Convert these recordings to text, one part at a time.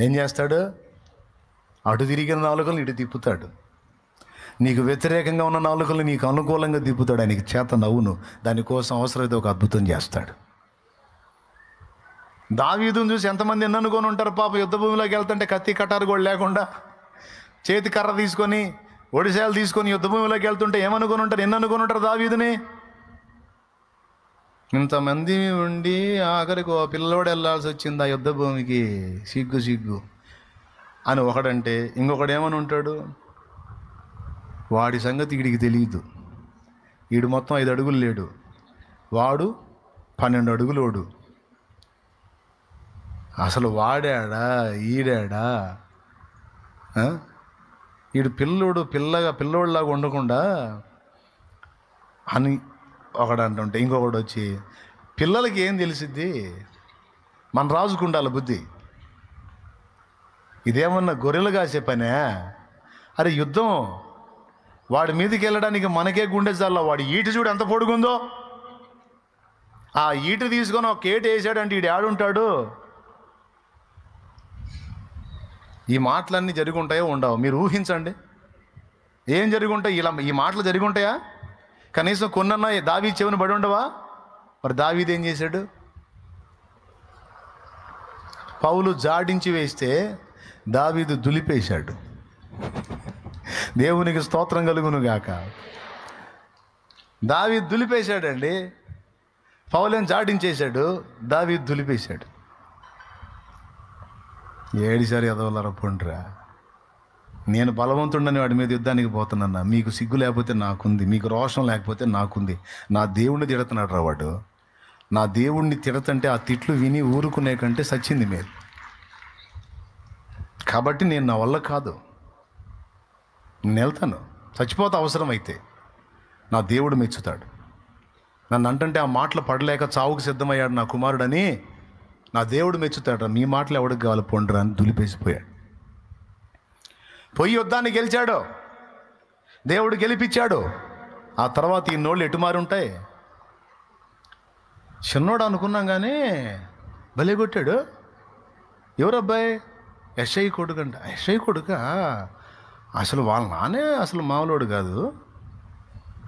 ఏం చేస్తాడు? అటు తిరిగిన నాలుకలు ఇటు తిప్పుతాడు. నీకు వ్యతిరేకంగా ఉన్న నాలుకలు నీకు అనుకూలంగా తిప్పుతాడు. ఆయనకి చేత నవ్వును. దానికోసం అవసరమైతే ఒక అద్భుతం చేస్తాడు. దావీదుని చూసి ఎంతమంది ఎన్ని అనుకొని ఉంటారు పాప. యుద్ధ భూమిలోకి వెళ్తుంటే కత్తి కటారు కూడా లేకుండా చేతి కర్ర తీసుకొని ఒడిశాలు తీసుకొని యుద్ధ భూమిలోకి వెళ్తుంటే ఏమనుకొని ఉంటారు? ఎన్ని అనుకొని ఉంటారు దావీదుని? ఇంతమంది ఉండి ఆఖరికి ఓ పిల్లోడు వెళ్ళాల్సి వచ్చింది ఆ యుద్ధ భూమికి, సిగ్గు సిగ్గు అని ఒకడంటే, ఇంకొకడు ఏమని ఉంటాడు? వాడి సంగతి వీడికి తెలియదు. వీడు మొత్తం 5 అడుగులు లేడు, వాడు 12 అడుగులోడు. అసలు వాడాడా ఈడాడా? వీడు పిల్లోడిలాగా ఉండకుండా అని ఒకడు అంటుంటే, ఇంకొకడు వచ్చి, పిల్లలకి ఏం తెలిసిద్ది, మన రాజుకు ఉండాలి బుద్ధి, ఇదేమన్నా గొర్రెలు కాసే పనే? అరే యుద్ధం, వాడి మీదకి వెళ్ళడానికి మనకే గుండె చాల. వాడి ఈట చూడు ఎంత పొడుగుందో. ఆ ఈట తీసుకొని ఒక కేటు వేసాడంటే ఈడు ఆడుంటాడు. ఈ మాటలన్నీ జరిగి ఉంటాయో ఉండవు? మీరు ఊహించండి, ఏం జరిగి ఉంటాయి? ఇలా ఈ మాటలు జరిగి ఉంటాయా? కనీసం కొన్నన్నా దావీదు చెవిని పడి ఉండవా? మరి దావీదు ఏం చేశాడు? పౌలు జాడించి వేస్తే దావీదు దులిపేశాడు. దేవునికి స్తోత్రం కలుగును గాక. దావీదు దులిపేశాడండి. పౌలేం జాడించేశాడు, దావీదు దులిపేశాడు. ఏడిసారి ఎదవలరా పొండ్రా. నేను బలవంతుండని వాడి మీద యుద్ధానికి పోతున్నా. మీకు సిగ్గు లేకపోతే నాకుంది, మీకు రోషం లేకపోతే నాకుంది. నా దేవుణ్ణి తిడుతున్నాడు రా వాడు. నా దేవుణ్ణి తిడతంటే ఆ తిట్లు విని ఊరుకునే కంటే సచ్చింది మీరు. కాబట్టి నేను నా వల్ల కాదు, నేను వెళ్తాను, చచ్చిపోతా అవసరమైతే. నా దేవుడు మెచ్చుతాడు. నన్ను అంటంటే ఆ మాటలు పడలేక చావుకు సిద్ధమయ్యాడు నా కుమారుడని నా దేవుడు మెచ్చుతాడు. మీ మాటలు ఎవడికి కావాలి పొండ్రా అని దులిపేసిపోయాడు. పోయి యుద్ధాన్ని గెలిచాడు, దేవుడు గెలిపించాడు. ఆ తర్వాత ఈ నోళ్ళు ఎటు మారి ఉంటాయి? చిన్నోడు అనుకున్నాం కానీ భలే కొట్టాడు. ఎవరబ్బాయి? ఎస్ఐ కొడుకు అంట. ఎస్ఐ కొడుకా? అసలు వాళ్ళ నానే అసలు మామూలోడు కాదు,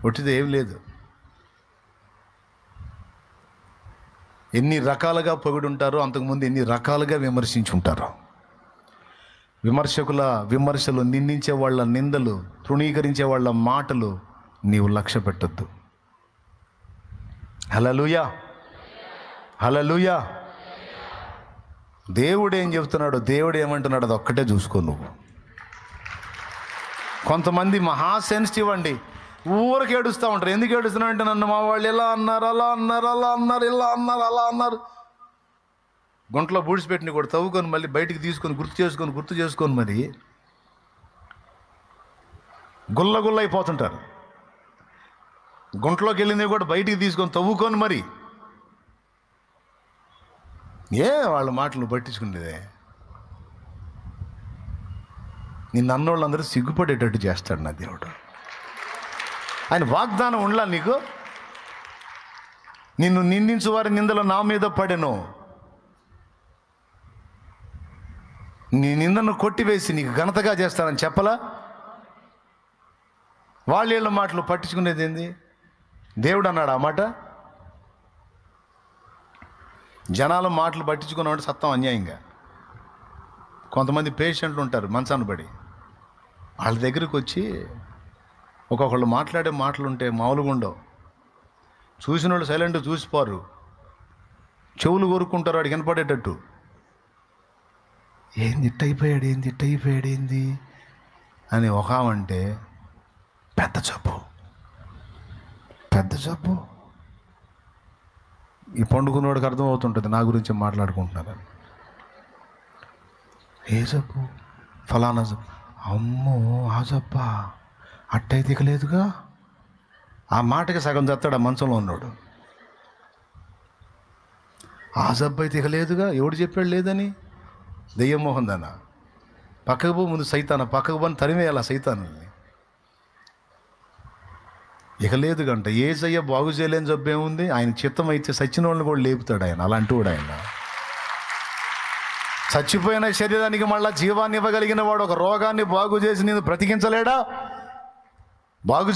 ఒట్టిది ఏం లేదు. ఎన్ని రకాలుగా పొగిడుంటారో అంతకుముందు ఎన్ని రకాలుగా విమర్శించుంటారో. విమర్శకుల విమర్శలు, నిందించే వాళ్ళ నిందలు, తృణీకరించే వాళ్ళ మాటలు నీవు లక్ష్య పెట్టద్దు. హల్లెలూయా, హల్లెలూయా. దేవుడు ఏం చెబుతున్నాడో, దేవుడు ఏమంటున్నాడో అది ఒక్కటే చూసుకో నువ్వు. కొంతమంది మహా సెన్సిటివ్ అండి, ఊరికి ఏడుస్తూ ఉంటారు. ఎందుకు ఏడుస్తున్నా అంటే, నన్ను మా వాళ్ళు ఇలా అన్నారు, అలా అన్నారు, అలా అన్నారు, ఇలా అన్నారు, అలా అన్నారు. గుంటలో బూడిసిపెట్టిన కూడా తవ్వుకొని మళ్ళీ బయటికి తీసుకొని గుర్తు చేసుకొని మరి గుల్ల అయిపోతుంటారు. గుంటలోకి వెళ్ళినవి కూడా బయటికి తీసుకొని తవ్వుకొని మరి వాళ్ళ మాటలు పట్టించుకునేదే. నిన్ను అన్నోళ్ళందరూ సిగ్గుపడేటట్టు చేస్తాడు నా దేవుడు. ఆయన వాగ్దానం ఉండలా నీకు? నిన్ను నిందించు వారి నిందలు నా మీద పడెను, నీ నిందను కొట్టివేసి నీకు ఘనతగా చేస్తానని చెప్పలా? వాళ్ళ మాటలు పట్టించుకునేది ఏంది? దేవుడు అన్నాడు ఆ మాట? జనాల మాటలు పట్టించుకున్నాడు సత్తం అన్యాయంగా. కొంతమంది పేషెంట్లు ఉంటారు మంచాన్ని పడి, వాళ్ళ దగ్గరికి వచ్చి ఒక్కొక్కళ్ళు మాట్లాడే మాటలు ఉంటే మామూలుగా ఉండవు. చూసిన వాళ్ళు సైలెంట్ చూసిపోరు, చెవులు కోరుకుంటారు వాడికి వినపడేటట్టు. ఏంది ఇట్టయిపోయాడు ఏంది అని ఒకామంటే పెద్ద జబ్బు. ఈ పండుకున్నవాడికి అర్థమవుతుంటుంది నా గురించి మాట్లాడుకుంటున్నారని. ఏ జబ్బు? ఫలానా జబ్బు. అమ్మో ఆ జబ్బా, అట్టయితే ఇక లేదుగా. ఆ మాటకి సగం చస్తాడు ఆ మంచంలో ఉన్నాడు. ఆ జబ్బు అయితే ఇక లేదుగా, ఎవడు చెప్పాడు లేదని? దెయ్యం మోహన్ దాన పక్కకు పో, ముందు సైతాన పక్కకు పోని తరిమేయాలి ఆ సైతాన్ని. ఇక లేదు గంట. యేసయ్య బాగు చేయలేని జబ్బు ఏముంది? ఆయన చిత్తం అయితే సచ్చిన వాళ్ళని కూడా లేపుతాడు ఆయన. అలాంటి వాడు ఆయన. చచ్చిపోయిన శరీరానికి మళ్ళా జీవాన్ని ఇవ్వగలిగిన వాడు ఒక రోగాన్ని బాగు చేసి నేను బ్రతికించలేడా? బాగు